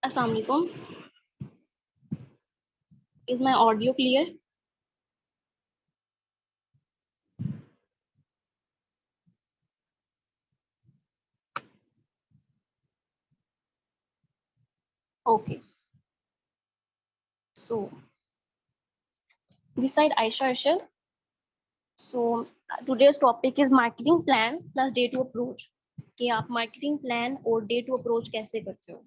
अस्सलाम वालेकुम। Is my audio clear? Okay. So this side Aisha Arshad. So today's topic is marketing plan plus day to approach. कि आप marketing plan और day to approach कैसे करते हो?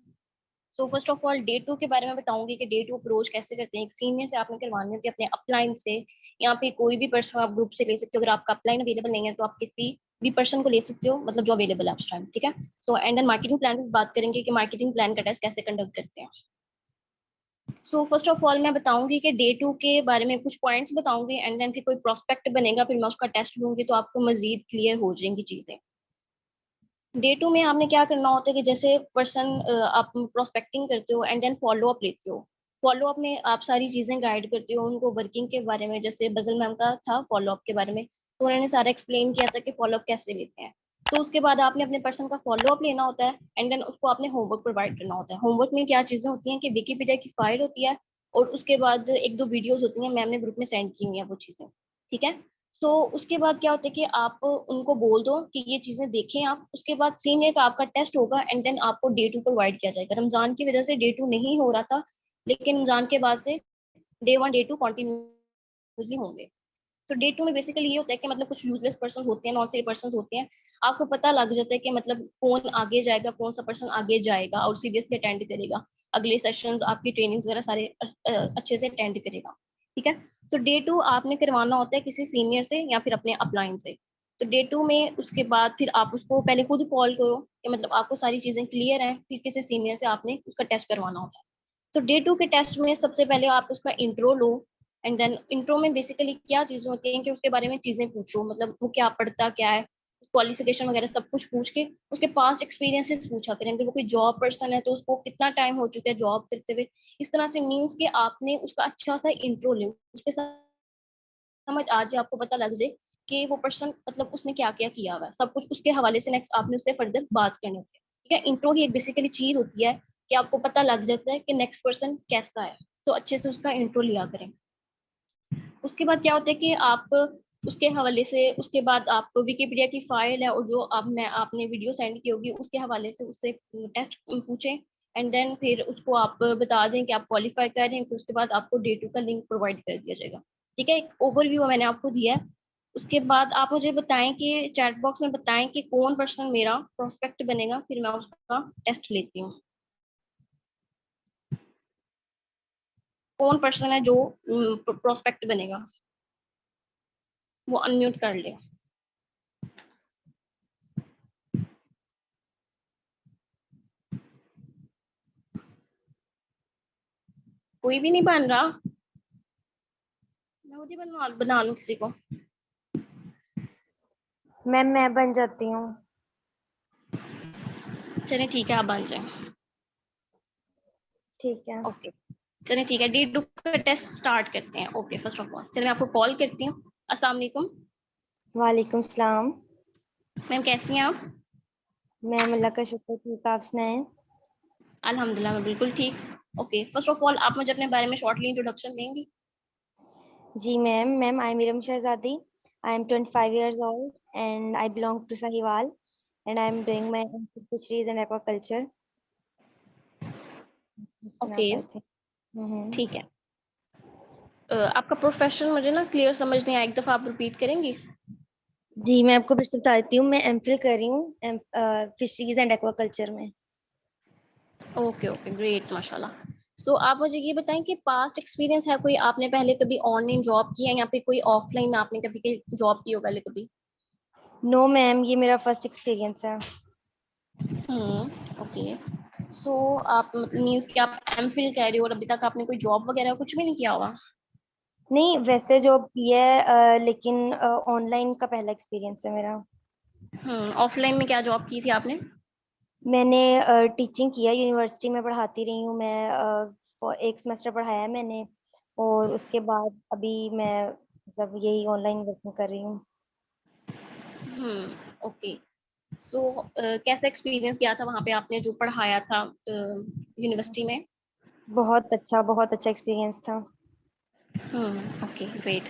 तो first of all day two के बारे में बताऊंगी कि डे टू अप्रोच कैसे करते हैं। एक सीनियर से आपने करवानी होती है अपने अपलाइन से, यहाँ पे कोई भी पर्सन आप ग्रुप से ले सकते हो। अगर आपका अपलाइन अवेलेबल नहीं है तो आप किसी भी पर्सन को ले सकते हो, मतलब जो अवेलेबल है उस टाइम, ठीक है। तो एंड देन मार्केटिंग प्लान की बात करेंगे कि मार्केटिंग प्लान का टेस्ट कैसे कंडक्ट करते हैं। सो फर्स्ट ऑफ ऑल मैं बताऊंगी कि डे टू के बारे में कुछ पॉइंट्स बताऊंगी एंड देन फिर कोई प्रोस्पेक्ट बनेगा, फिर मैं उसका टेस्ट लूंगी तो आपको मजीद क्लियर हो जाएंगी चीजें। डे टू में आपने क्या करना होता है कि जैसे पर्सन आप प्रोस्पेक्टिंग करते हो एंड देन फॉलो अप लेते हो। फॉलो अप में आप सारी चीजें गाइड करते हो उनको वर्किंग के बारे में, जैसे बजल मैम का था फॉलो अप के बारे में, तो उन्होंने सारा एक्सप्लेन किया था कि फॉलो अप कैसे लेते हैं। तो उसके बाद आपने अपने पर्सन का फॉलो अप लेना होता है एंड देन उसको आपने होमवर्क प्रोवाइड करना होता है। होमवर्क में क्या चीजें होती हैं कि विकीपीडिया की फाइल होती है और उसके बाद एक दो वीडियोज होती हैं, मैम ने ग्रुप में सेंड की हुई है वो चीजें, ठीक है। तो उसके बाद क्या होता है कि आप उनको बोल दो कि ये चीजें देखें आप, उसके बाद सीनियर का आपका टेस्ट होगा एंड देन आपको डे टू प्रोवाइड किया जाएगा। रमजान की वजह से डे टू नहीं हो रहा था, लेकिन रमजान के बाद से day one day two continuously होंगे। तो डे टू में बेसिकली ये होता है कि मतलब कुछ यूजलेस पर्सन होते हैं, नॉन सीरियस पर्सन होते हैं, आपको पता लग जाता है कि मतलब कौन आगे जाएगा, कौन सा पर्सन आगे जाएगा और सीरियसली अटेंड करेगा, अगले सेशंस आपकी ट्रेनिंग्स वगैरह सारे अच्छे से अटेंड करेगा, ठीक है। तो डे टू आपने करवाना होता है किसी सीनियर से या फिर अपने अपलाइन से। तो डे टू में उसके बाद फिर आप उसको पहले खुद कॉल करो कि मतलब आपको सारी चीजें क्लियर हैं, फिर किसी सीनियर से आपने उसका टेस्ट करवाना होता है। तो डे टू के टेस्ट में सबसे पहले आप उसका इंट्रो लो एंड देन इंट्रो में बेसिकली क्या चीजें होती हैं कि उसके बारे में चीजें पूछो, मतलब वो क्या पढ़ता क्या है, क्वालिफिकेशन वगैरह सब कुछ पूछ के उसके पास्ट एक्सपीरियंसेस पूछा करें। अगर वो कोई जॉब पर्सन है तो उसको कितना टाइम हो चुका है जॉब करते हुए, इस तरह से मीन्स कि आपने उसका अच्छा सा इंट्रो ले, उसके समझ आ जाए, आपको पता लग जाए कि वो पर्सन मतलब उसने क्या क्या किया हुआ है, सब कुछ उसके हवाले से नेक्स्ट आपने उससे फर्दर बात करनी होती है, ठीक है। इंट्रो ही एक बेसिकली चीज होती है कि आपको पता लग जाता है कि नेक्स्ट पर्सन कैसा है, तो अच्छे से उसका इंट्रो लिया करें। उसके बाद क्या होता है कि आप उसके हवाले से, उसके बाद आप विकिपीडिया की फाइल है और जो आप मैं आपने वीडियो सेंड की होगी उसके हवाले से उससे टेस्ट पूछें एंड देन फिर उसको आप बता दें कि आप क्वालिफाई कर रहे हैं, फिर उसके बाद आपको डे टू का लिंक प्रोवाइड कर दिया जाएगा, ठीक है। एक ओवरव्यू मैंने आपको दिया है। उसके बाद आप मुझे बताएं कि चैट बॉक्स में बताएं कि कौन पर्सन मेरा प्रोस्पेक्ट बनेगा, फिर मैं उसका टेस्ट लेती हूँ। कौन पर्सन है जो प्रोस्पेक्ट बनेगा, वो अनम्यूट कर ले। कोई भी नहीं बन रहा, मैं खुद ही बना लूं किसी को। मैम मैं बन जाती हूँ। चलिए ठीक है, आप बन जाए। ठीक है। ओके चलिए ठीक है, डी टू का टेस्ट स्टार्ट करते हैं। ओके फर्स्ट ऑफ ऑल चलिए मैं आपको कॉल करती हूँ। अस्सलाम वालेकुम वालेकुम सलाम। मैम, कैसी हैं आप? मैम अल्लाह का शुक्र, ठीक, आप सुनाएं। अल्हम्दुलिल्लाह मैं बिल्कुल ठीक। ओके फर्स्ट ऑफ ऑल आप मुझे अपने बारे में शॉर्टली इंट्रोडक्शन देंगी? जी ma'am I am Iram Shahzadi. I am 25 years old and I belong to Sahiwal and I am doing my fisheries and aquaculture. सुना ओके पाए थे। ठीक है। आपका प्रोफेशन मुझे ना क्लियर समझ नहीं आया, एक दफा आप रिपीट करेंगी? जी मैं आपको फिर से बता देती हूँ, मैं एमफिल कर रही हूँ फिशरीज एंड एक्वाकल्चर में। ओके ओके ग्रेट माशाल्लाह। सो आप मुझे ये बताएं कि पास्ट एक्सपीरियंस है कोई, आपने पहले कभी ऑनलाइन जॉब की है या फिर कोई ऑफलाइन आपने कभी जॉब की हो पहले कभी? नो मैम, ये मेरा फर्स्ट एक्सपीरियंस है। ओके। सो आप मतलब मीन्स कि आप एमफिल कह रहे हो और अभी तक आपने कोई जॉब वगैरह कुछ भी नहीं किया होगा? नहीं, वैसे जॉब की है लेकिन ऑनलाइन का पहला एक्सपीरियंस है मेरा। ऑफलाइन में क्या जॉब की थी आपने? मैंने टीचिंग किया, यूनिवर्सिटी में पढ़ाती रही हूँ मैं। एक सेमेस्टर पढ़ाया है मैंने और उसके बाद अभी मैं मतलब यही ऑनलाइन वर्किंग कर रही हूँ। ओके। सो कैसा एक्सपीरियंस किया था वहाँ पे आपने जो पढ़ाया था यूनिवर्सिटी में? बहुत अच्छा एक्सपीरियंस था। Okay great.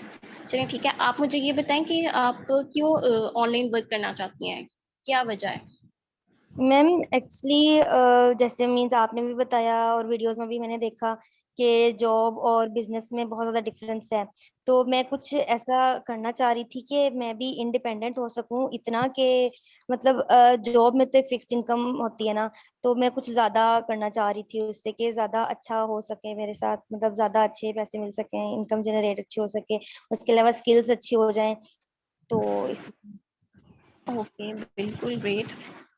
चलिए ठीक है, आप मुझे ये बताएं कि आप क्यों ऑनलाइन वर्क करना चाहती हैं, क्या वजह है? मैम एक्चुअली जैसे मीन्स आपने भी बताया और वीडियोस में भी मैंने देखा कि जॉब और बिजनेस में बहुत ज़्यादा डिफरेंस है। तो मैं कुछ ऐसा करना चाह रही थी कि मैं भी इंडिपेंडेंट हो सकूं इतना कि मतलब जॉब में तो एक फिक्स्ड इनकम होती है ना, तो मैं कुछ ज़्यादा करना चाह रही थी उससे कि ज़्यादा अच्छा हो सके मेरे साथ, मतलब ज़्यादा अच्छे पैसे मिल सकें, इनकम जनरेट अच्छी हो सके, उसके अलावा स्किल्स अच्छी हो जाएं। तो इस ओके बिल्कुल ग्रेट।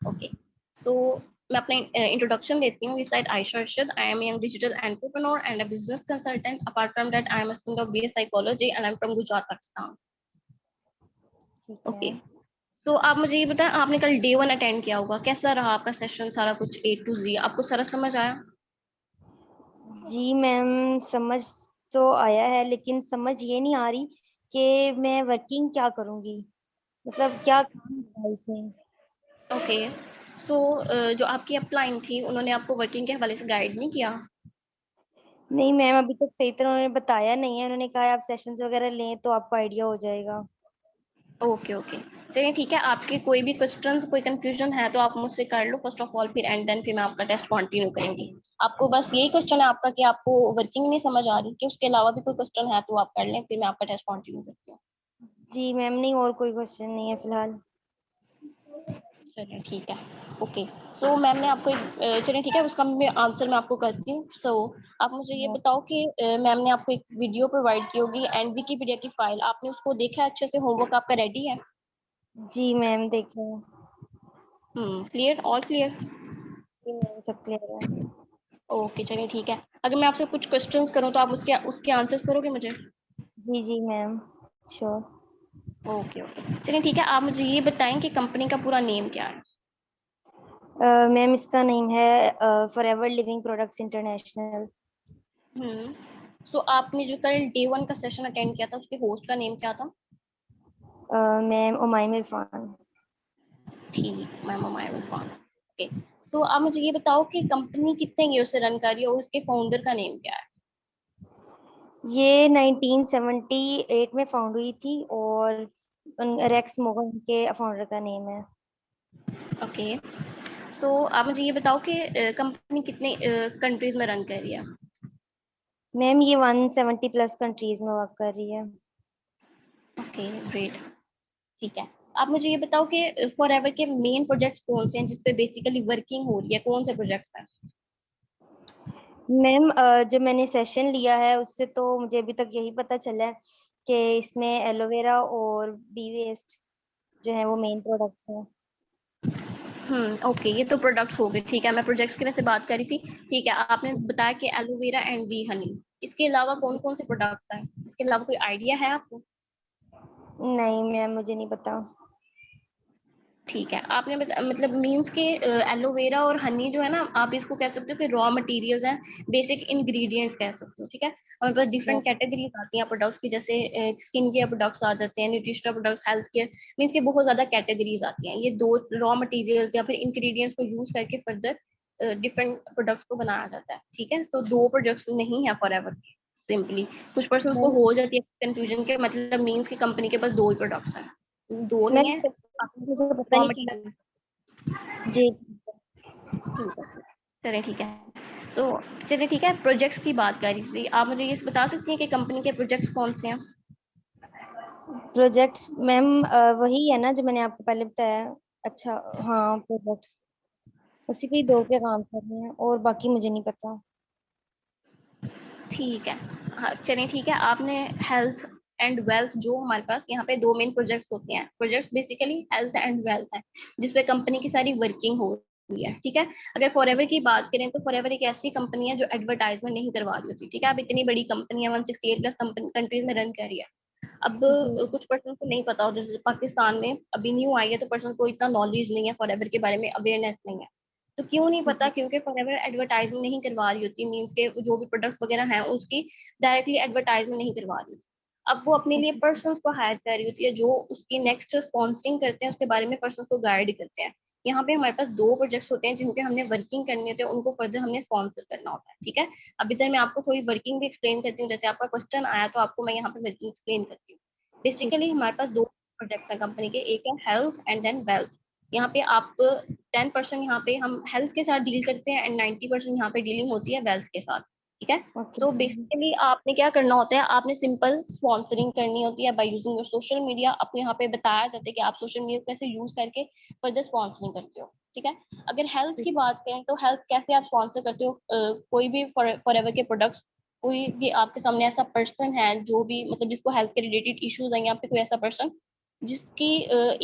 ओके सो मैं अपना इंट्रोडक्शन देती हूँ। इस side Ayesha Arshad, I am young digital entrepreneur and a business consultant. Apart from that I am a student of BA psychology and I am from Gujarat, Pakistan. ठीक है। ओके, तो आप मुझे ये बताएं, आपने कल डे 1 अटेंड किया होगा, कैसा रहा आपका सेशन? सारा कुछ A to Z आपको सारा समझ आया? जी मैम, समझ तो आया है लेकिन समझ ये नहीं आ रही कि मैं वर्किंग क्या करूंगी, मतलब क्या काम होता है इसमें। ओके सो जो आपकी अपलाइन थी उन्होंने आपको वर्किंग के हवाले से गाइड नहीं किया? नहीं मैम, अभी तक सही तरह उन्होंने बताया नहीं है। उन्होंने कहा है आप सेशंस वगैरह लें तो आपको आइडिया हो जाएगा। ओके ओके, चलिए ठीक है। आपके कोई भी क्वेश्चंस, कोई कंफ्यूजन है तो आप मुझसे कर लो फर्स्ट ऑफ ऑल, फिर एंड देन फिर मैं आपका टेस्ट कंटिन्यू करेंगी। आपको बस यही क्वेश्चन है आपका कि आपको वर्किंग नहीं समझ आ रही, कि उसके अलावा भी कोई क्वेश्चन है तो आप कर लें, फिर मैं आपका टेस्ट कंटिन्यू करती हूँ। जी मैम, नहीं और कोई क्वेश्चन नहीं है फिलहाल। चलिए ठीक है। ओके सो मैम ने आपको चलिए ठीक है, उसका मैं आंसर मैं आपको करती हूँ। सो आप मुझे ये बताओ कि मैम ने आपको एक वीडियो प्रोवाइड की होगी एंड विकिपीडिया की फाइल, आपने उसको देखा है अच्छे से? होमवर्क आपका रेडी है? जी मैम, देखें। Clear, all clear? जी मैम, सब क्लियर है। ओके चलिए ठीक है। अगर मैं आपसे कुछ क्वेश्चंस करूँ तो आप उसके उसके आंसर्स करोगे मुझे? जी जी मैम, श्योर। ओके ओके चलिए ठीक है, आप मुझे ये बताएं कि कंपनी का पूरा नेम क्या है? मैम इसका नेम है फॉरएवर लिविंग प्रोडक्ट्स इंटरनेशनल। सो आपने जो कल डे 1 का सेशन अटेंड किया था उसके होस्ट का नेम क्या था? मैम उमाइम इरफान। ठीक, मैम उमाइर इरफान। ओके सो आप मुझे ये बताओ कि कंपनी कितने ईयर से रन कर रही है और उसके फाउंडर का नेम क्या है? ये 1978 में फाउंड हुई थी और रेक्स मोगन के फाउंडर का नेम है। ओके सो आप मुझे ये बताओ कि कंपनी कितने कंट्रीज में रन कर रही है? मैम ये 170 प्लस कंट्रीज में वर्क कर रही है। ओके ग्रेट, ठीक है। आप मुझे ये बताओ कि फॉरएवर के मेन प्रोजेक्ट्स कौन से हैं जिसपे बेसिकली वर्किंग हो रही है, कौन से प्रोजेक्ट्स हैं? मैम जो मैंने सेशन लिया है उससे तो मुझे अभी तक यही पता चला है कि इसमें एलोवेरा और बी वेस्ट जो है वो मेन प्रोडक्ट्स हैं। ओके, ये तो प्रोडक्ट्स हो गए। ठीक है, मैं प्रोजेक्ट्स की वजह से बात कर रही थी। ठीक है, आपने बताया कि एलोवेरा एंड वी हनी, इसके अलावा कौन कौन से प्रोडक्ट्स हैं? इसके अलावा कोई आइडिया है आपको? नहीं मैम, मुझे नहीं पता। ठीक है, आपने मतलब मीन्स के एलोवेरा और हनी जो है ना, आप इसको कह सकते हो कि रॉ मटेरियल्स हैं, बेसिक इंग्रेडिएंट्स कह सकते हो। ठीक है, और मतलब डिफरेंट कैटेगरीज आती हैं प्रोडक्ट्स की, जैसे स्किन केयर प्रोडक्ट्स आ जाते हैं, nutritional products, health care, means के बहुत ज्यादा कैटेगरीज आती हैं। ये दो रॉ मटेरियल्स या फिर इंग्रेडिएंट्स को यूज करके फर्दर डिफरेंट प्रोडक्ट्स को बनाया जाता है। ठीक है, तो दो प्रोडक्ट्स नहीं है फॉरएवर के, सिंपली। कुछ पर्सन को मैम हो जाती है कंफ्यूजन के, मतलब मीन्स की कंपनी के पास दो ही प्रोडक्ट्स हैं, दो नहीं मैम है। मुझे पता रॉ नहीं चला। मटेरियल, जी। ठीक है, चलिए ठीक है। सो चलिए ठीक है, प्रोजेक्ट्स की बात कर रही थी। आप मुझे ये बता सकती हैं कि कंपनी के प्रोजेक्ट्स कौन से हैं? प्रोजेक्ट्स मैम वही है ना जो मैंने आपको पहले बताया। अच्छा, हाँ प्रोजेक्ट्स उसी पे ही दो पे काम कर रहे हैं और बाकी मुझे नहीं पता। ठीक है, हाँ चलिए ठीक है। आपने हेल्थ एंड वेल्थ, जो हमारे पास यहाँ पे दो मेन प्रोजेक्ट्स होते हैं, projects basically health and wealth है, जिसपे कंपनी की सारी वर्किंग हो रही है। ठीक है, अगर फॉरएवर की बात करें तो फॉरएवर एक ऐसी कंपनी है जो एडवर्टाइजमेंट नहीं करवा रही होती। ठीक है, अब इतनी बड़ी कंपनी है, 168 प्लस कंट्रीज में रन कर रही है। अब जी कुछ पर्सन को नहीं पता हो, जैसे पाकिस्तान में अभी न्यू आई है तो पर्सन को इतना नॉलेज नहीं है, फॉरएवर के बारे में अवेयरनेस नहीं है। तो क्यों नहीं पता? जी क्योंकि फॉरएवर एडवर्टाइजमेंट नहीं करवा रही होती, मीन्स के जो भी प्रोडक्ट्स वगैरह हैं उसकी डायरेक्टली एडवर्टाइजमेंट नहीं करवा रही होती। अब वो अपने लिए पर्सन्स को हायर कर रही होती है जो उसकी नेक्स्ट स्पॉन्सरिंग करते हैं, उसके बारे में पर्सन्स को गाइड करते हैं। यहाँ पे हमारे पास 2 प्रोजेक्ट्स होते हैं जिनपे हमने वर्किंग करनी होती है, उनको फर्दर हमने स्पॉन्सर करना होता है, ठीक है। अब इधर मैं आपको थोड़ी वर्किंग भी एक्सप्लेन करती हूँ, जैसे आपका क्वेश्चन आया तो आपको मैं यहाँ पे वर्किंग एक्सप्लेन करती हूँ। ठीक बेसिकली है। हमारे पास 2 प्रोजेक्ट्स हैं कंपनी के, एक है हेल्थ एंड देन वेल्थ। यहाँ पे आप 10% यहाँ पे हम हेल्थ के साथ डील करते हैं एंड 90% यहाँ पे डीलिंग होती है वेल्थ के साथ, ठीक है। ओके। तो बेसिकली आपने क्या करना होता है, आपने सिंपल स्पॉन्सरिंग करनी होती है by using your social media. आपको यहाँ पे बताया जाता है कि आप सोशल मीडिया कैसे यूज करके फर्दर स्पॉन्सरिंग करते हो, ठीक है। अगर हेल्थ की बात करें तो हेल्थ कैसे आप स्पॉन्सर करते हो, कोई भी फॉरएवर के प्रोडक्ट्स, कोई भी आपके सामने ऐसा पर्सन है जो भी मतलब जिसको हेल्थ के रिलेटेड इश्यूज हैं, यहाँ पे कोई ऐसा पर्सन जिसकी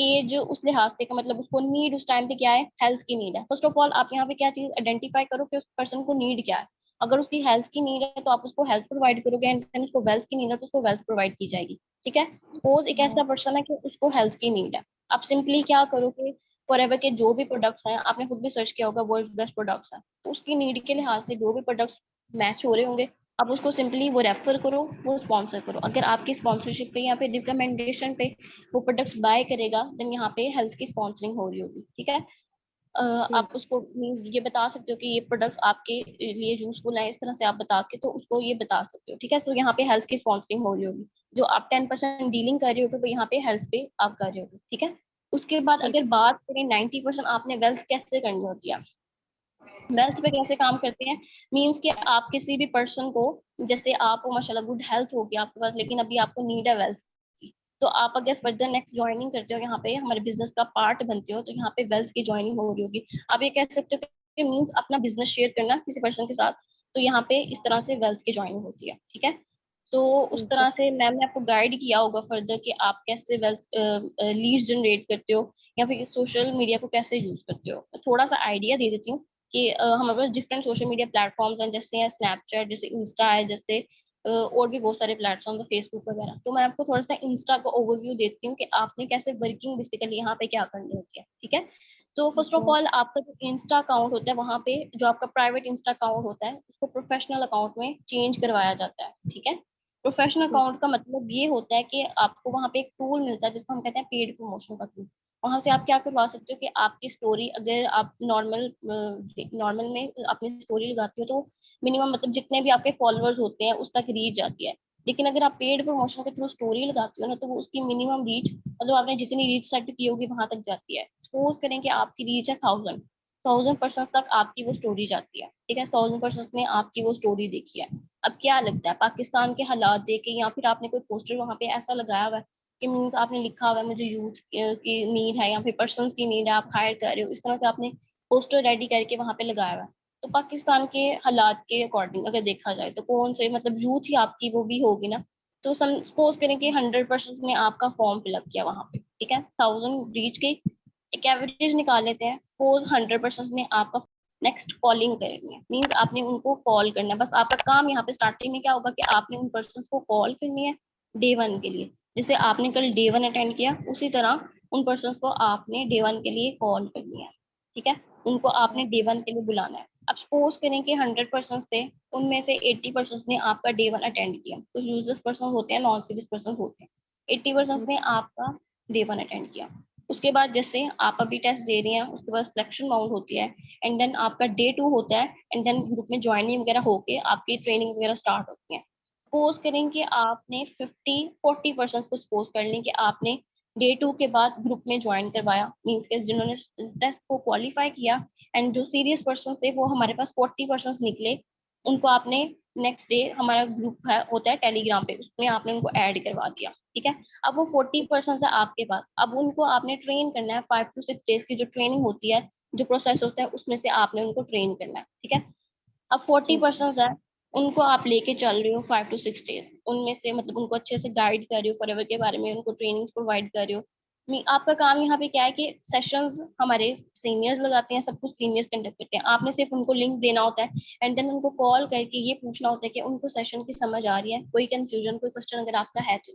एज उस लिहाज से का मतलब उसको नीड उस टाइम पे क्या है, हेल्थ की नीड है। फर्स्ट ऑफ ऑल आप यहाँ पे क्या चीज आइडेंटिफाई करो कि उस पर्सन को नीड क्या है। अगर उसकी हेल्थ की नीड है तो आप उसको हेल्थ प्रोवाइड करोगे, एंड उसको वेल्थ की नीड है तो उसको वेल्थ प्रोवाइड की जाएगी, ठीक है। सपोज एक ऐसा पर्सन है कि उसको हेल्थ की नीड है, आप सिंपली क्या करोगे, फॉरएवर के जो भी प्रोडक्ट्स हैं, आपने खुद भी सर्च किया होगा वर्ल्ड बेस्ट प्रोडक्ट्स हैं, तो उसकी नीड के लिहाज से जो भी प्रोडक्ट्स मैच हो रहे होंगे, आप उसको सिंपली वो रेफर करो, वो स्पॉन्सर करो। अगर आपकी स्पॉन्सरशिप पे या फिर रिकमेंडेशन पे वो प्रोडक्ट्स बाय करेगा, देन यहाँ पे हेल्थ की स्पॉन्सरिंग हो रही होगी, ठीक है। ठीक। आप उसको मीन्स ये बता सकते हो कि ये प्रोडक्ट्स आपके लिए यूजफुल है, इस तरह से आप बता के तो उसको ये बता सकते हो, ठीक है। तो यहाँ पे हेल्थ की स्पॉन्सरिंग हो रही होगी, जो आप 10% डीलिंग कर रहे हो तो यहाँ पे हेल्थ पे आप कर रहे हो, ठीक है। उसके बाद ठीक। अगर बात करें 90% आपने वेल्थ कैसे करनी होती है, वेल्थ पे कैसे काम करते हैं, मीन्स कि आप किसी भी पर्सन को, जैसे आप माशाल्लाह गुड हेल्थ होगी आपके पास, लेकिन अभी आपको नीड है वेल्थ की, तो आप अगर फर्दर नेक्स्ट ज्वाइनिंग करते हो, यहाँ पे हमारे बिजनेस का पार्ट बनते हो, तो यहाँ पे वेल्थ की ज्वाइनिंग हो रही होगी। आप ये कह सकते हो कि मीन्स अपना बिजनेस शेयर करना किसी पर्सन के साथ, तो यहाँ पे इस तरह से वेल्थ की ज्वाइनिंग होती है, ठीक है। तो उस ठीक है। तरह से मैम ने आपको गाइड किया होगा फर्दर कि आप कैसे वेल्थ लीड्स जनरेट करते हो या फिर सोशल मीडिया को कैसे यूज करते हो। थोड़ा सा आइडिया दे देती हूँ कि हमारे पास डिफरेंट सोशल मीडिया प्लेटफॉर्म्स हैं, जैसे है स्नैपचैट, जैसे इंस्टा है, जैसे और भी बहुत सारे प्लेटफॉर्म है, फेसबुक वगैरह। तो मैं आपको थोड़ा सा इंस्टा का ओवरव्यू देती हूँ कि आपने कैसे वर्किंग बेसिकली यहाँ पे क्या करनी होती है, ठीक है। तो फर्स्ट ठीक ऑफ है। ऑल आपका जो इंस्टा अकाउंट होता है, वहाँ पे जो आपका प्राइवेट इंस्टा अकाउंट होता है उसको प्रोफेशनल अकाउंट में चेंज करवाया जाता है, ठीक है। प्रोफेशनल ठीक। अकाउंट का मतलब ये होता है कि आपको वहाँ पे एक टूल मिलता है जिसको हम कहते हैं पेड प्रमोशन का टूल। वहां से आप क्या करवा सकते हो कि आपकी स्टोरी, अगर आप नॉर्मल में अपनी स्टोरी लगाती हो तो मिनिमम मतलब जितने भी आपके फॉलोअर्स होते हैं उस तक रीच जाती है। लेकिन अगर आप पेड प्रमोशन के थ्रू स्टोरी लगाती हो ना, तो वो उसकी मिनिमम रीच मतलब आपने जितनी रीच सेट की होगी वहां तक जाती है। सपोज करें कि आपकी रीच है 1000 तक आपकी वो स्टोरी जाती है, ठीक है। 1000 ने आपकी वो स्टोरी देखी है। अब क्या लगता है, पाकिस्तान के हालात देखे या फिर आपने कोई पोस्टर वहां पे ऐसा लगाया हुआ है कि मीन्स आपने लिखा हुआ है मुझे यूथ की नीड है या फिर पर्सन्स की नीड है, आप हायर कर रहे हो, इस तरह से आपने पोस्टर रेडी करके वहां पे लगाया हुआ है, तो पाकिस्तान के हालात के अकॉर्डिंग अगर देखा जाए तो कौन से मतलब यूथ ही आपकी वो भी होगी ना। तो सपोज करें कि 100% ने आपका फॉर्म फिलअप किया वहां पे, ठीक है, 1000 रीच गई, एक एवरेज निकाल लेते हैं। सपोज 100% ने आपका नेक्स्ट कॉलिंग करनी है, मीन्स आपने उनको कॉल करना है। बस आपका काम यहाँ पे स्टार्टिंग में क्या होगा कि आपने उन पर्सन को कॉल करनी है डे 1 के लिए। जैसे आपने कल डे 1 अटेंड किया, उसी तरह उन पर्सन को आपने डे 1 के लिए कॉल करनी है, ठीक है। उनको आपने डे 1 के लिए बुलाना है। अब सपोज करें कि 100% थे, उनमें से 80% ने आपका डे 1 अटेंड किया। कुछ यूजलेस पर्सन होते हैं, नॉन सीरियस पर्सन होते हैं। 80% ने आपका डे 1 अटेंड किया। उसके बाद जैसे आप अभी टेस्ट दे रही हैं, उसके बाद सिलेक्शन राउंड होती है, एंड देन आपका डे 2 होता है, एंड देन ग्रुप में ज्वाइनिंग वगैरह होके आपकी ट्रेनिंग वगैरह स्टार्ट होती है। सपोज करें कि आपने 40% को सपोज कर लें कि आपने डे 2 के बाद ग्रुप में ज्वाइन करवाया, मीन्स के जिन्होंने टेस्ट को क्वालिफाई किया, एंड जो सीरियस पर्सन थे वो हमारे पास 40% निकले, उनको आपने नेक्स्ट डे हमारा ग्रुप है होता है टेलीग्राम पे, उसमें आपने उनको ऐड करवा दिया, ठीक है। अब वो 40% है आपके पास, अब उनको आपने ट्रेन करना है। 5 to 6 डेज की जो ट्रेनिंग होती है, जो प्रोसेस होता है, उसमें से आपने उनको ट्रेन करना है, ठीक है। अब फोर्टी ठीक है। पर्सन है, उनको आप लेके चल रहे हो 5 to 6 डेज, उनमें से मतलब उनको अच्छे से गाइड कर रहे हो फॉरएवर के बारे में, उनको ट्रेनिंग प्रोवाइड कर रहे हो। आपका काम यहाँ पे क्या है कि सेशंस हमारे सीनियर्स लगाते हैं, सब कुछ सीनियर्स कंडक्ट करते हैं, आपने सिर्फ उनको लिंक देना होता है, एंड देन उनको कॉल करके ये पूछना होता है कि उनको सेशन की समझ आ रही है, कोई कंफ्यूजन, कोई क्वेश्चन अगर आपका है तो।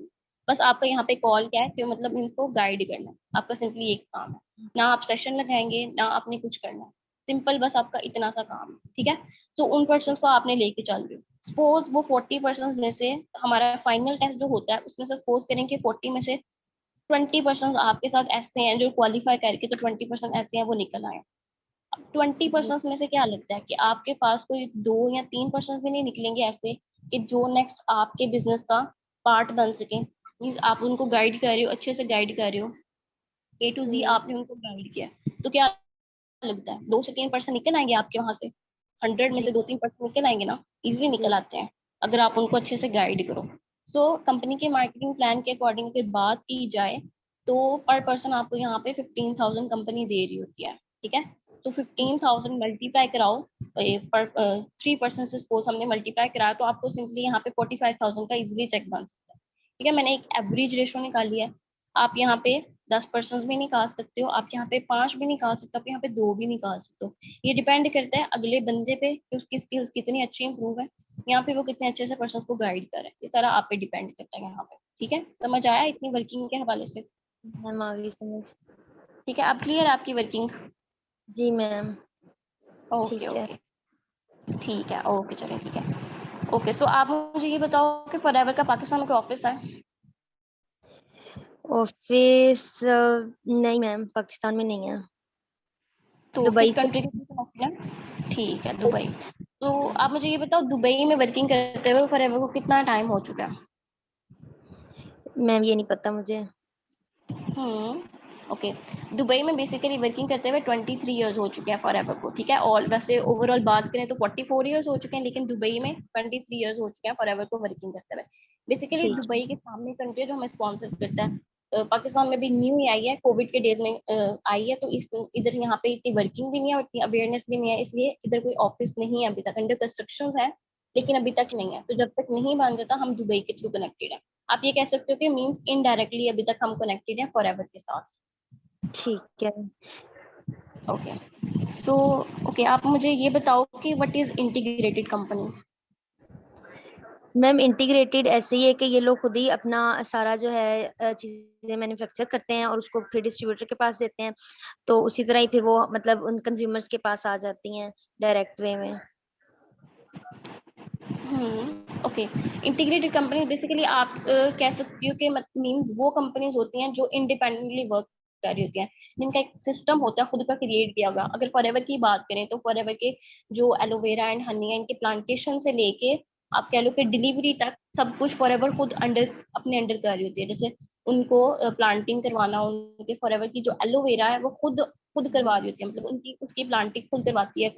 बस आपका यहाँ पे कॉल क्या है कि मतलब इनको गाइड करना, आपका सिंपली एक काम है, ना आप सेशन लगाएंगे ना आपने कुछ करना है, सिंपल बस आपका इतना सा काम, ठीक है। तो उन पर्सन को आपने लेके चल रहे हो। सपोज वो 40% में से हमारा फाइनल टेस्ट जो होता है उसमें से सपोज करें कि 40 में से 20% आपके साथ ऐसे हैं जो क्वालिफाई करके, तो 20% ऐसे हैं वो निकल आए। 20% में से क्या लगता है कि आपके पास कोई 2 या 3% भी नहीं निकलेंगे ऐसे कि जो नेक्स्ट आपके बिजनेस का पार्ट बन सके। मीन्स आप उनको गाइड कर रहे हो, अच्छे से गाइड कर रहे हो, A to Z आपने उनको गाइड किया, तो क्या लगता है 2 से 3% निकल आएंगे आपके वहां से? 100 में जी से 2-3% निकल आएंगे ना, इजिली जी निकल आते हैं अगर आप उनको अच्छे से गाइड करो। सो कंपनी के मार्केटिंग प्लान के अकॉर्डिंग अगर बात की जाए तो पर पर्सन आपको यहाँ पे 15,000 कंपनी दे रही होती है, ठीक है। तो 15,000 मल्टीप्लाई कराओ पर 3% से सपोज हमने मल्टीप्लाई कराया तो आपको सिंपली यहाँ पे 45,000 का इजिली चेक बन सकता है, ठीक है। मैंने एक एवरेज रेशो निकाली है। आप यहाँ पे 10% भी निकाल सकते हो, आप यहाँ पे 5 भी निकाल सकते हो, आप यहाँ पे 2 भी निकाल सकते हो। ये डिपेंड करता है अगले बंदे पे कि उसकी स्किल्स कितनी अच्छी इंप्रूव है, यहाँ पे वो कितने अच्छे से पर्सन को गाइड करे, इस तरह आप पे डिपेंड करता है यहाँ पे। ठीक है, समझ आया इतनी वर्किंग के हवाले से? मैम आ गई समझ। ठीक है, अब क्लियर आपकी वर्किंग? जी मैम ओके ठीक है। ओके, ठीक है, ओके चलिए ठीक है। ओके, सो आप मुझे ये बताओ कि फॉरएवर का पाकिस्तान में कोई ऑफिस है? ऑफिस नहीं मैम, पाकिस्तान में नहीं है। तो दुबई किस से। कंट्री के ऑफिस है? ठीक है, दुबई। तो आप मुझे ये बताओ दुबई में वर्किंग करते हुए फॉरएवर को कितना टाइम हो चुका है? मैम ये नहीं पता मुझे। ओके। दुबई में बेसिकली वर्किंग करते हुए 23 ईयर्स हो चुके हैं फॉरएवर को, ठीक है। और वैसे ओवरऑल बात करें तो 44 ईयर्स हो चुके हैं, लेकिन दुबई में 23 ईयर्स हो चुके हैं फॉरएवर को वर्किंग करते हुए। बेसिकली ठीक है। दुबई के सामने कंट्री जो हमें स्पॉन्सर करता है, पाकिस्तान में भी न्यू ही आई है, कोविड के डेज में आई है, तो इस इधर यहाँ पे इतनी वर्किंग भी नहीं है और इतनी अवेयरनेस भी नहीं है, इसलिए इधर कोई ऑफिस नहीं है अभी तक, अंडर कंस्ट्रक्शन है लेकिन अभी तक नहीं है। तो जब तक नहीं बन जाता हम दुबई के थ्रू कनेक्टेड है। आप ये कह सकते हो कि मींस इनडायरेक्टली अभी तक हम कनेक्टेड हैं फॉरएवर के साथ। ठीक है। ओके, सो ओके, आप मुझे ये बताओ कि what is integrated company? Ma'am integrated ऐसे ही है कि ये लोग खुद ही अपना सारा जो है चीजें मैन्युफैक्चर करते हैं और उसको फिर डिस्ट्रीब्यूटर के पास देते हैं, तो उसी तरह ही फिर वो मतलब उन कंज्यूमर्स के पास आ जाती हैं डायरेक्ट वे में। ओके। इंटीग्रेटेड कंपनी बेसिकली आप कह सकती हो कि मीन्स वो कंपनीज होती हैं जो इंडिपेंडेंटली वर्क कर रही होती हैं, जिनका एक सिस्टम होता है खुद का क्रिएट किया होगा। अगर फॉरएवर की बात करें तो फॉरएवर के जो एलोवेरा एंड हनी है, इनके प्लांटेशन से लेके आप कह लो कि डिलीवरी तक सब कुछ फॉरएवर खुद अपने अंडर कर रही होती है। जैसे उनको प्लांटिंग करवाना, उनके फॉरएवर की जो एलोवेरा है वो खुद खुद करवा रही होती है, मतलब उनकी उसकी प्लांटिंग खुद करवाती है,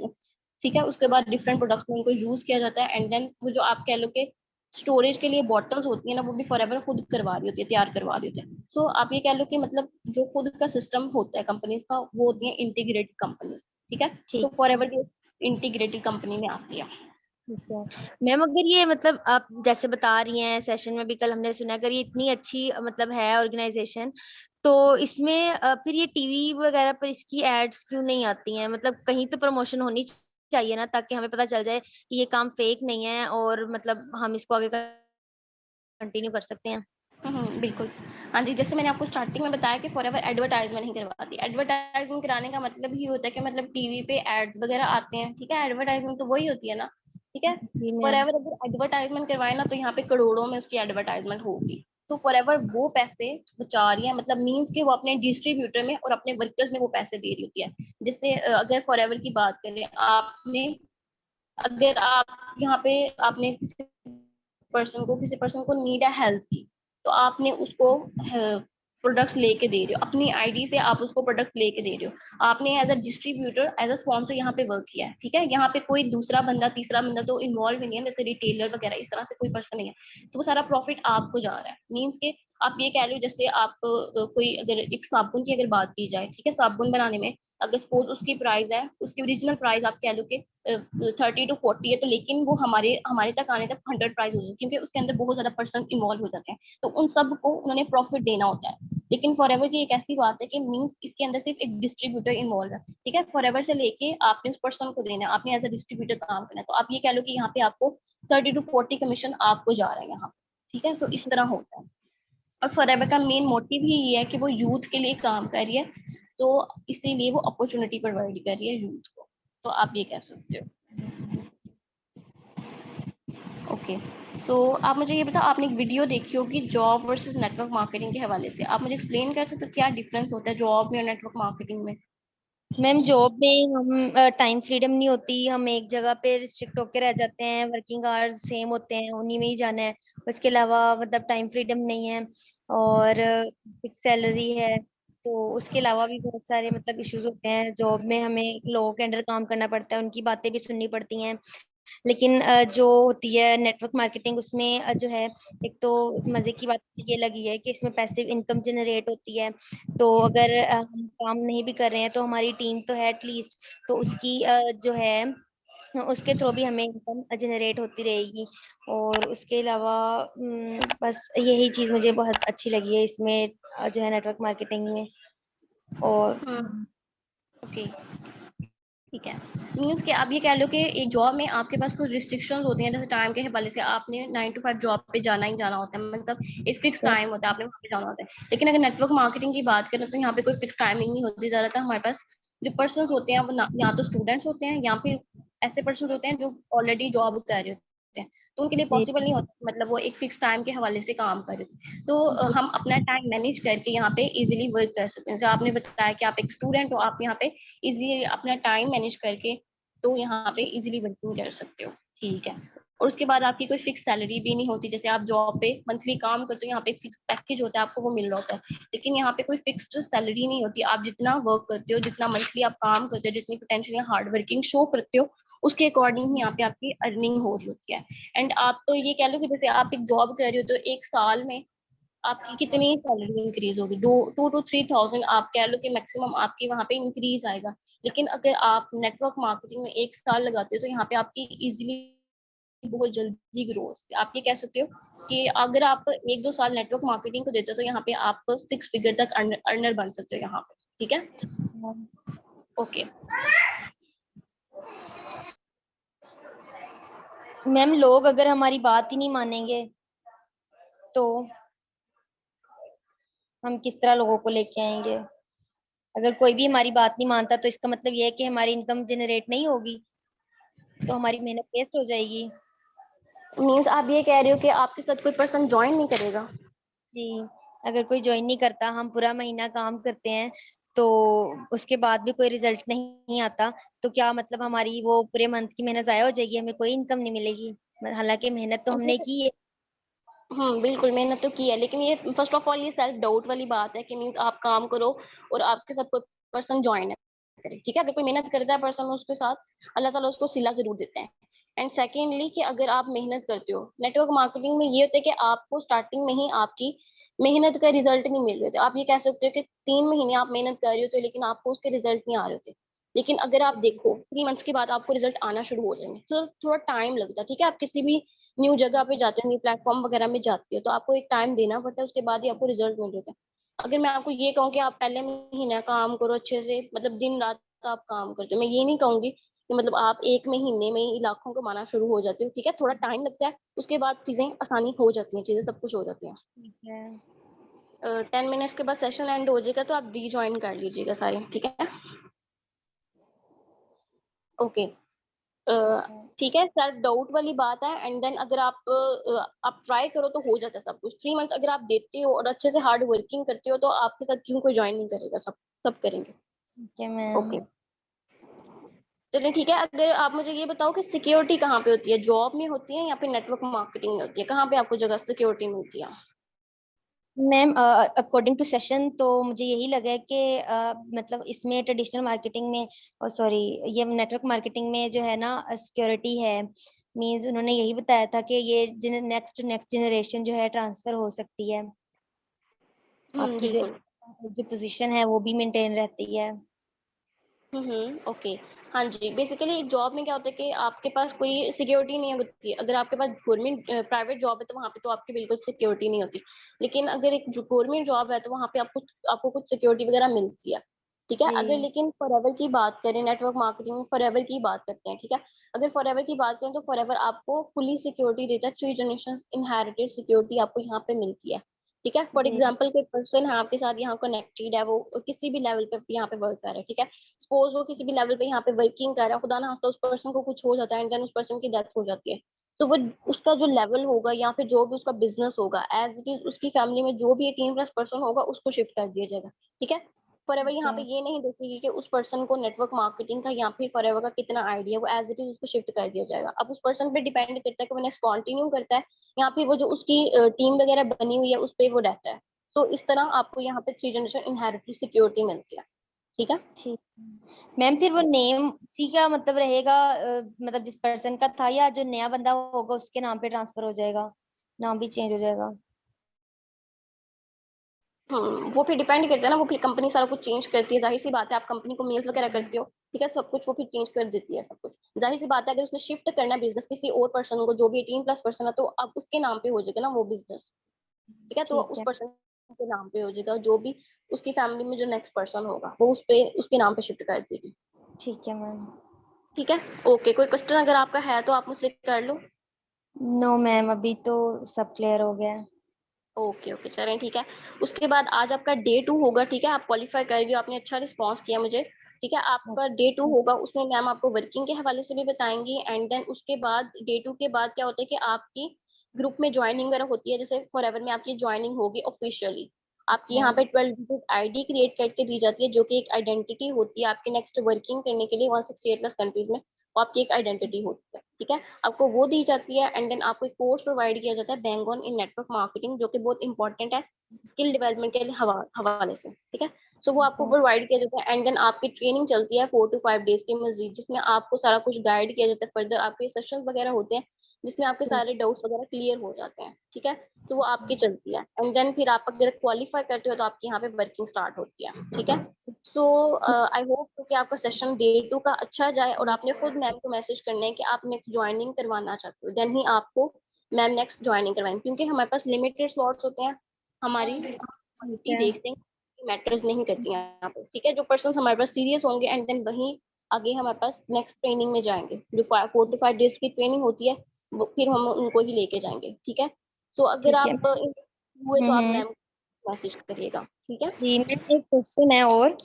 ठीक है। उसके बाद डिफरेंट प्रोडक्ट्स में उनको यूज किया जाता है, एंड देन वो जो आप कह लो कि स्टोरेज के लिए बॉटल्स होती है ना, वो भी फॉरएवर खुद करवा रही होती है, तैयार करवा रही होती है। सो आप ये कह लो कि मतलब जो खुद का सिस्टम होता है कंपनीज का, वो होती है इंटीग्रेटेड कंपनीज, ठीक है। तो ठीक फॉरएवर भी इंटीग्रेटेड कंपनी में आती है। ठीक है। मैम अगर ये मतलब आप जैसे बता रही हैं, सेशन में भी कल हमने सुना, अगर ये इतनी अच्छी मतलब है ऑर्गेनाइजेशन, तो इसमें फिर ये टीवी वगैरह पर इसकी एड्स क्यों नहीं आती हैं? मतलब कहीं तो प्रमोशन होनी चाहिए ना, ताकि हमें पता चल जाए कि ये काम फेक नहीं है और मतलब हम इसको आगे कंटिन्यू कर सकते हैं। बिल्कुल। हाँ जी, जैसे मैंने आपको स्टार्टिंग में बताया कि फॉरएवर एडवर्टाइजमेंट नहीं करवाती। एडवर्टाइजमेंट कराने का मतलब ही होता है कि मतलब टीवी पे एड्स वगैरह आते हैं, ठीक है। एडवर्टाइजमेंट तो वही होती है ना, ठीक है। जी मैम। फॉरएवर अगर एडवर्टाइजमेंट करवाए ना तो यहाँ पे करोड़ों में उसकी एडवर्टाइजमेंट होगी। तो फॉरएवर वो पैसे बचा रही है, मतलब मीन्स के वो अपने डिस्ट्रीब्यूटर में और अपने वर्कर्स में वो पैसे दे रही होती है। जिससे अगर फॉरएवर की बात करें, आपने अगर आप यहाँ पे आपने किसी पर्सन को नीड है हेल्थ की, तो आपने उसको प्रोडक्ट्स लेके दे रहे हो, अपनी आईडी से आप उसको प्रोडक्ट लेके दे रहे हो। आपने as a distributor as a sponsor यहाँ पे वर्क किया है, ठीक है। यहाँ पे कोई दूसरा बंदा तीसरा बंदा तो इन्वॉल्व नहीं है, जैसे रिटेलर वगैरह इस तरह से कोई पर्सन नहीं है। तो वो सारा प्रॉफिट आपको जा रहा है। मीन्स के आप ये कह लो, जैसे आप कोई अगर एक साबुन की अगर बात की जाए, ठीक है, साबुन बनाने में अगर सपोज उसकी प्राइस है, उसकी ओरिजिनल प्राइस आप कह लो कि 30 to 40 है, तो लेकिन वो हमारे हमारे तक आने तक 100 प्राइस हो जाती है, क्योंकि उसके अंदर बहुत ज्यादा पर्सन इन्वॉल्व हो जाते हैं, तो उन सब को उन्होंने प्रॉफिट देना होता है। लेकिन फॉरएवर की एक ऐसी बात है कि मीन्स इसके अंदर सिर्फ एक डिस्ट्रीब्यूटर इन्वॉल्व है, ठीक है। फॉरएवर से लेके आपने उस पर्सन को देना है, आपने एज अ डिस्ट्रीब्यूटर काम करना है, तो आप ये कह लो कि यहाँ पे आपको 30 to 40 कमीशन आपको जा रहा है यहाँ, ठीक है। तो इस तरह होता है। और फॉरएवर का मेन मोटिव ही ये है कि वो यूथ के लिए काम कर रही है, तो इसीलिए वो अपॉर्चुनिटी प्रोवाइड कर रही है यूथ को। तो आप ये कह सकते हो। ओके, सो आप मुझे ये बताओ, आपने एक वीडियो देखी होगी जॉब वर्सेस नेटवर्क मार्केटिंग के हवाले से, आप मुझे एक्सप्लेन कर सकते हो क्या डिफरेंस होता है जॉब में और नेटवर्क मार्केटिंग में? मैम जॉब में हम टाइम फ्रीडम नहीं होती, हम एक जगह पे रिस्ट्रिक्ट होके रह जाते हैं, वर्किंग आवर्स सेम होते हैं, उन्हीं में ही जाना है। उसके अलावा मतलब टाइम फ्रीडम नहीं है और फिक्स सैलरी है। तो उसके अलावा भी बहुत सारे मतलब इश्यूज होते हैं। जॉब में हमें लोगों के अंडर काम करना पड़ता है, उनकी बातें भी सुननी पड़ती हैं। लेकिन जो होती है नेटवर्क मार्केटिंग, उसमें जो है, एक तो मजे की बात ये लगी है कि इसमें पैसिव इनकम जनरेट होती है। तो अगर हम काम नहीं भी कर रहे हैं तो हमारी टीम तो है एटलीस्ट, तो उसकी जो है उसके थ्रू भी हमें इनकम जनरेट होती रहेगी। और उसके अलावा बस यही चीज मुझे बहुत अच्छी लगी है इसमें, जो है नेटवर्क मार्केटिंग में। और ओके, ठीक है। मीन्स कि आप ये कह लो कि एक जॉब में आपके पास कुछ रिस्ट्रिक्शंस होती हैं, जैसे टाइम के हवाले से आपने 9 to 5 जॉब पे जाना ही जाना होता है, मतलब एक फिक्स टाइम होता है, आपने वहाँ पे जाना होता है। लेकिन अगर नेटवर्क मार्केटिंग की बात करें तो यहाँ पे कोई फिक्स टाइमिंग नहीं होती। ज्यादातर हमारे पास जो पर्सन होते हैं वो या तो स्टूडेंट्स होते हैं या फिर ऐसे पर्सन होते हैं जो ऑलरेडी जॉब कर रहे होते हैं, तो उनके लिए जी पॉसिबल नहीं होता, मतलब वो एक फिक्स टाइम के हवाले से काम कर रहे हैं। तो जी हम अपना टाइम मैनेज करके यहाँ पे इजिली वर्क कर सकते हैं। जैसे आपने बताया कि आप एक स्टूडेंट हो, आप यहाँ पे इजी अपना टाइम मैनेज करके तो यहाँ पे जी इजीली वर्किंग कर सकते हो। ठीक है, और उसके बाद आपकी कोई फिक्स सैलरी भी नहीं होती। जैसे आप जॉब पे मंथली काम करते हो, यहाँ पे एक फिक्स पैकेज होता है, आपको वो मिल रहा होता है। लेकिन यहाँ पे कोई फिक्स्ड सैलरी नहीं होती। आप जितना वर्क करते हो, जितना मंथली आप काम करते हो, जितनी पोटेंशियल हार्ड वर्किंग शो करते हो, उसके अकॉर्डिंग ही यहाँ पे आपकी अर्निंग हो रही होती है। एंड आप तो ये कह लो कि जैसे आप एक जॉब कर रहे हो तो एक साल में आपकी कितनी सैलरी इंक्रीज होगी, 2 to 3 thousand आप कह लो कि मैक्सिमम आपकी वहाँ पे इंक्रीज आएगा। लेकिन अगर आप नेटवर्क मार्केटिंग में एक साल लगाते हो तो यहाँ पे आपकी इजीली बहुत जल्दी ग्रोथ, आप ये कह सकते हो कि अगर आप 1-2 साल नेटवर्क मार्केटिंग को देते हो तो यहाँ पे आप 6 फिगर तक अर्नर बन सकते हो यहाँ पे। ठीक है, ओके। मैम लोग अगर हमारी बात ही नहीं मानेंगे तो हम किस तरह लोगों को लेके आएंगे? अगर कोई भी हमारी बात नहीं मानता तो इसका मतलब ये है कि हमारी इनकम जनरेट नहीं होगी, तो हमारी मेहनत वेस्ट हो जाएगी। मीन्स आप ये कह रहे हो कि आपके साथ कोई पर्सन ज्वाइन नहीं करेगा? जी, अगर कोई ज्वाइन नहीं करता, हम पूरा महीना काम करते हैं तो उसके बाद भी कोई रिजल्ट नहीं आता, तो क्या मतलब हमारी वो पूरे मंथ की मेहनत जाया हो जाएगी, हमें कोई इनकम नहीं मिलेगी। हालांकि मेहनत तो हमने की है। बिल्कुल मेहनत तो की है, लेकिन ये फर्स्ट ऑफ ऑल ये सेल्फ डाउट वाली बात है कि मीन्स आप काम करो और आपके साथ कोई पर्सन ज्वाइन है करे। ठीक है, अगर कोई मेहनत करता है पर्सन, उसके साथ अल्लाह ताला उसको सिला जरूर देते हैं। एंड सेकेंडली कि अगर आप मेहनत करते हो, नेटवर्क मार्केटिंग में ये होता है कि आपको स्टार्टिंग में ही आपकी मेहनत का रिजल्ट नहीं मिल रहे थे। आप ये कह सकते हो कि 3 महीने आप मेहनत कर रहे हो तो लेकिन आपको उसके रिजल्ट नहीं आ रहे थे। लेकिन अगर आप देखो 3 मंथ के बाद आपको रिजल्ट आना शुरू हो जाएंगे, तो थोड़ा टाइम लगता है। ठीक है, आप किसी भी न्यू जगह पे जाते हो, न्यू प्लेटफॉर्म वगैरह में जाती हो, तो आपको एक टाइम देना पड़ता है, उसके बाद ही आपको रिजल्ट मिल जाता है। अगर मैं आपको ये कहूँ कि आप पहले महीना काम करो अच्छे से, मतलब दिन रात आप काम करते हो, मैं ये नहीं कहूंगी कि मतलब आप 1 महीने में ही लाखों कमाना शुरू हो जाते हो। ठीक है, थोड़ा टाइम लगता है, उसके बाद चीजें आसानी हो जाती हैं, चीजें सब कुछ हो जाती हैं। ठीक है। 10 मिनट्स के बाद सेशन एंड हो जाएगा, तो आप रीज्वाइन कर लीजिएगा सारे। ठीक है, ओके। अच्छा। ठीक है, सेल्फ डाउट वाली बात है। एंड देन अगर आप ट्राई करो तो हो जाता है सब कुछ। 3 मंथ अगर आप देते हो और अच्छे से हार्ड वर्किंग करते हो तो आपके साथ क्यों कोई ज्वाइन नहीं करेगा, सब सब करेंगे। ठीक है मैम। ओके, चलिए ठीक है। अगर आप मुझे ये बताओ कि सिक्योरिटी कहाँ पे होती है, जॉब में होती है या फिर नेटवर्क मार्केटिंग में होती है, कहाँ पे आपको जगह सिक्योरिटी मिलती है? मैम अकॉर्डिंग टू सेशन तो मुझे यही लगा है कि मतलब इसमें ट्रेडिशनल मार्केटिंग में, और सॉरी, ये नेटवर्क मार्केटिंग में जो है ना सिक्योरिटी है। मींस उन्होंने यही बताया था कि ये नेक्स्ट जनरेशन जो है ट्रांसफर हो सकती है, आपकी जो बिल्कुल। जो पोजीशन है वो भी मेंटेन रहती है। ओके। हाँ जी, बेसिकली एक जॉब में क्या होता है कि आपके पास कोई सिक्योरिटी नहीं होती है। अगर आपके पास गवर्नमेंट प्राइवेट जॉब है तो वहाँ पे तो आपकी बिल्कुल सिक्योरिटी नहीं होती। लेकिन अगर एक गवर्नमेंट जॉब है तो वहाँ पे आपको कुछ सिक्योरिटी वगैरह मिलती है। ठीक है, अगर जी लेकिन फॉरएवर की बात करें, नेटवर्क मार्केटिंग में फॉरएवर की बात करते हैं। ठीक है, अगर फॉरएवर की बात करें तो फॉरएवर आपको फुली सिक्योरिटी देता है। 3 जनरेशन इनहेरिटेड सिक्योरिटी आपको यहाँ पे मिलती है। ठीक है। फॉर जी एग्जाम्पल कोई पर्सन है आपके साथ यहाँ कनेक्टेड है, वो किसी भी लेवल पे यहाँ पे वर्क कर रहा है, ठीक है। सपोज वो किसी भी लेवल पे यहाँ पे वर्किंग कर रहा है, खुदा ना खास्ता उस पर्सन को कुछ हो जाता है एंड देन उस पर्सन की डेथ हो जाती है, तो वो उसका जो लेवल होगा या फिर जो भी उसका बिजनेस होगा, एज इट इज उसकी फैमिली में जो भी 18+ पर्सन होगा उसको शिफ्ट कर दिया जाएगा, ठीक है। फॉरएवर ठीक यहाँ पे है ये नहीं देखेगी कि उस पर्सन को नेटवर्क मार्केटिंग का या फिर फॉरएवर का कितना आइडिया, वो एज इट इज उसको शिफ्ट कर दिया जाएगा। अब उस पर्सन पे डिपेंड करता है कि वो नेक्स्ट कंटिन्यू करता है या फिर वो जो उसकी टीम वगैरह बनी हुई है उस पर वो रहता है। तो इस तरह आपको यहाँ पे 3 जनरेशन इनहेरिटेड सिक्योरिटी मिलती है, ठीक है। ठीक मैम। फिर वो नेम उसी का मतलब रहेगा, मतलब जिस पर्सन का था, या जो नया बंदा होगा उसके नाम पे ट्रांसफर हो जाएगा, नाम भी चेंज हो जाएगा? वो फिर डिपेंड करता है ना, वो फिर कंपनी सारा कुछ चेंज करती है, जाहिर सी बात है, आप कंपनी को मेल्स वगैरह करते हो, ठीक है, सब कुछ वो फिर चेंज कर देती है सब कुछ। जाहिर सी बात है, अगर उसने शिफ्ट करना है बिजनेस किसी और पर्सन को जो भी 18+ पर्सन है, तो अब उसके नाम पे हो जाएगा ना वो बिजनेस, ठीक है। तो ठीक उस है पर्सन के नाम पे हो जाएगा, जो भी उसकी फैमिली में जो नेक्स्ट पर्सन होगा वो उस पे उसके नाम पे शिफ्ट कर देगी, ठीक है मैम। ठीक है। ओके, कोई क्वेश्चन अगर आपका है तो आप मुझसे कर लो। नो मैम, अभी तो सब क्लियर हो गया है। ओके ओके, चलें, ठीक है। उसके बाद आज आपका डे 2 होगा, ठीक है। आप क्वालिफाई कर गए, आपने अच्छा रिस्पॉन्स किया मुझे, ठीक है। आपका डे 2 होगा, उसमें मैम आपको वर्किंग के हवाले से भी बताएंगी एंड देन उसके बाद डे 2 के बाद क्या होता है कि आपकी ग्रुप में ज्वाइनिंग वगैरह होती है, जैसे फॉरएवर में आपकी ज्वाइनिंग होगी ऑफिशियली, आपकी यहाँ पे 12 डिजिट आईडी क्रिएट करके दी जाती है, जो कि एक आइडेंटिटी होती है आपके नेक्स्ट वर्किंग करने के लिए 168+ कंट्रीज में, वो आपकी एक आइडेंटिटी होती है, ठीक है। आपको वो दी जाती है एंड देन आपको एक कोर्स प्रोवाइड किया जाता है, bank on in network marketing, जो कि बहुत इंपॉर्टेंट है स्किल डेवलपमेंट के हवाले से, ठीक है। सो वो आपको प्रोवाइड किया जाता है एंड देन आपकी ट्रेनिंग चलती है 4 to 5 डेज की मजीद, जिसमें आपको सारा कुछ गाइड किया जाता है, फर्दर आपके सेशंस वगैरह होते हैं जिसमें आपके ठीक सारे डाउट्स वगैरह क्लियर हो जाते हैं, ठीक है। तो वो आपकी चलती है एंड देन फिर आप अगर क्वालिफाई करते हो तो आपकी यहाँ पे वर्किंग स्टार्ट होती है, ठीक है। सो आई होप कि आपका सेशन डे 2 का अच्छा जाए और आपने खुद मैम को मैसेज करना है कि आप नेक्स्ट ज्वाइनिंग करवाना चाहते हो, देन ही आपको मैम नेक्स्ट ज्वाइनिंग करवाएंगे, क्योंकि हमारे पास लिमिटेड स्लॉट्स होते हैं, हमारी ठीक क्वालिटी है देखते हैं, मैटर्स नहीं करती हैं यहाँ पे, ठीक है। जो पर्सन हमारे पास सीरियस होंगे एंड देन वही आगे हमारे पास नेक्स्ट ट्रेनिंग में जाएंगे, जो 4 to 5 डेज की ट्रेनिंग होती है, वो फिर हम उनको ही लेके जाएंगे, ठीक है। तो अगर ठीक है। आप हुए तो आप हम्म। मैम मैसेज करिएगा, ठीक है। जी मैम, एक क्वेश्चन है और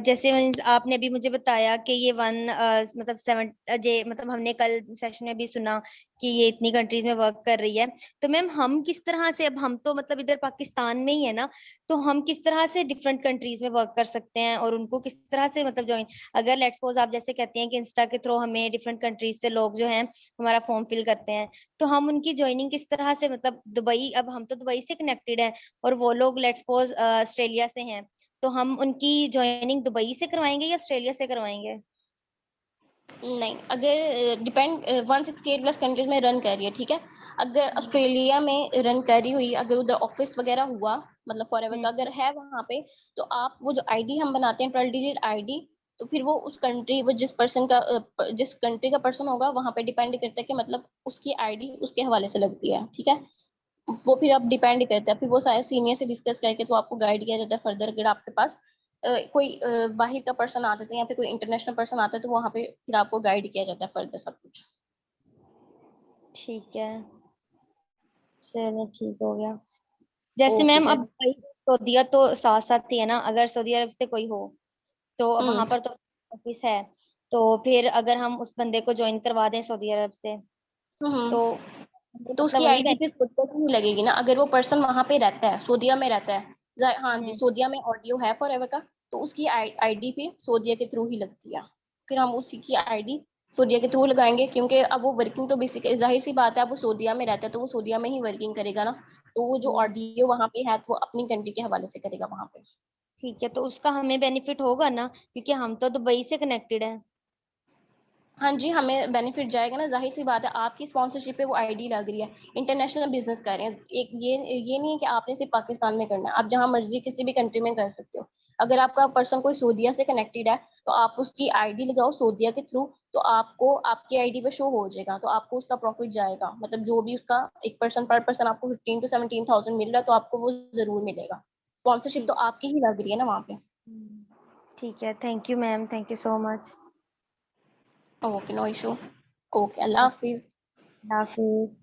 जैसे आपने अभी मुझे बताया कि ये मतलब 7 मतलब हमने कल सेशन में भी सुना कि ये इतनी कंट्रीज में वर्क कर रही है। तो मैम हम किस तरह से, अब हम तो मतलब इधर पाकिस्तान में ही है ना, तो हम किस तरह से डिफरेंट कंट्रीज में वर्क कर सकते हैं और उनको किस तरह से मतलब ज्वाइन, अगर लेट्स सपोज आप जैसे कहते हैं कि इंस्टा के थ्रू हमें डिफरेंट कंट्रीज से लोग जो हैं हमारा फॉर्म फिल करते हैं, तो हम उनकी ज्वाइनिंग किस तरह से, मतलब दुबई, अब हम तो दुबई से कनेक्टेड है और वो लोग लेट्स सपोज ऑस्ट्रेलिया से हैं, तो हम उनकी ज्वाइनिंग दुबई से करवाएंगे या ऑस्ट्रेलिया से करवाएंगे? नहीं, अगर डिपेंड 168+ कंट्रीज में रन कर रही है, ठीक है। अगर ऑस्ट्रेलिया में रन कर रही हुई, अगर उधर ऑफिस वगैरह हुआ, मतलब फॉरएवर का अगर है वहाँ पे, तो आप वो जो आईडी हम बनाते हैं 12 डिजिट आईडी, तो फिर वो उस कंट्री, वो जिस पर्सन का जिस कंट्री का पर्सन होगा वहाँ पे डिपेंड करता है कि मतलब उसकी आईडी उसके हवाले से लगती है, ठीक है। वो फिर अब डिपेंड करता है, फिर वो सारे सीनियर से डिस्कस करके तो आपको गाइड किया जाता है फर्दर। अगर आपके पास कोई बाहर का पर्सन आता है या फिर कोई इंटरनेशनल पर्सन आता है, तो वहाँ पे फिर आपको गाइड किया जाता है फर्दर सब कुछ। ठीक है, चलो ठीक हो गया। जैसे ओके, मैम अब चल। भाई सऊदीया तो साथ साथ ही है ना, अगर सऊदी अरब से कोई हो तो हम्म वहां पर तो ऑफिस है, तो फिर अगर हम उस बंदे को ज्वाइन करवा दें सऊदी अरब से, तो हमें तो मतलब उसकी वही आईडी फिर सऊदीया की नहीं लगेगी ना, अगर वो पर्सन वहाँ पे रहता है, सऊदीया में रहता है। हाँ जी, बेनिफिट। सऊदीया में ऑडियो है फॉरएवर का, तो उसकी आईडी फिर सऊदीया के थ्रू ही लगती है। फिर हम उसी की आईडी सऊदीया के थ्रू लगाएंगे, क्योंकि अब वो वर्किंग तो बेसिक जाहिर सी बात है, अब वो सऊदीया में रहता है तो वो सऊदीया में ही वर्किंग करेगा ना, तो वो जो ऑडियो वहाँ पे है तो वो अपनी कंट्री के हवाले से करेगा वहाँ पे। ठीक है, तो उसका हमें बेनिफिट होगा ना, क्योंकि हम तो दुबई से कनेक्टेड है। हाँ जी, हमें बेनिफिट जाएगा ना, जाहिर सी बात है, आपकी स्पॉन्सरशिप पे वो आईडी लग रही है, इंटरनेशनल बिजनेस कर रहे हैं। एक ये नहीं है कि आपने सिर्फ पाकिस्तान में करना है, आप जहाँ मर्जी किसी भी कंट्री में कर सकते हो। अगर आपका पर्सन कोई सऊदीया से कनेक्टेड है, तो आप उसकी आईडी लगाओ सऊदीया के थ्रू, तो आपको आपकी आईडी पे शो हो जाएगा, तो आपको उसका प्रॉफिट जाएगा, मतलब जो भी उसका एक पर्सन पर पर्सन आपको 15 to 17,000 मिल रहा है, तो आपको वो जरूर मिलेगा। स्पॉन्सरशिप तो ठीक। आपकी ही लग रही है ना वहाँ पे। ठीक है, thank you ma'am, thank you so much. Okay, no issue. Okay, अल्लाह हाफिज। हाफिज।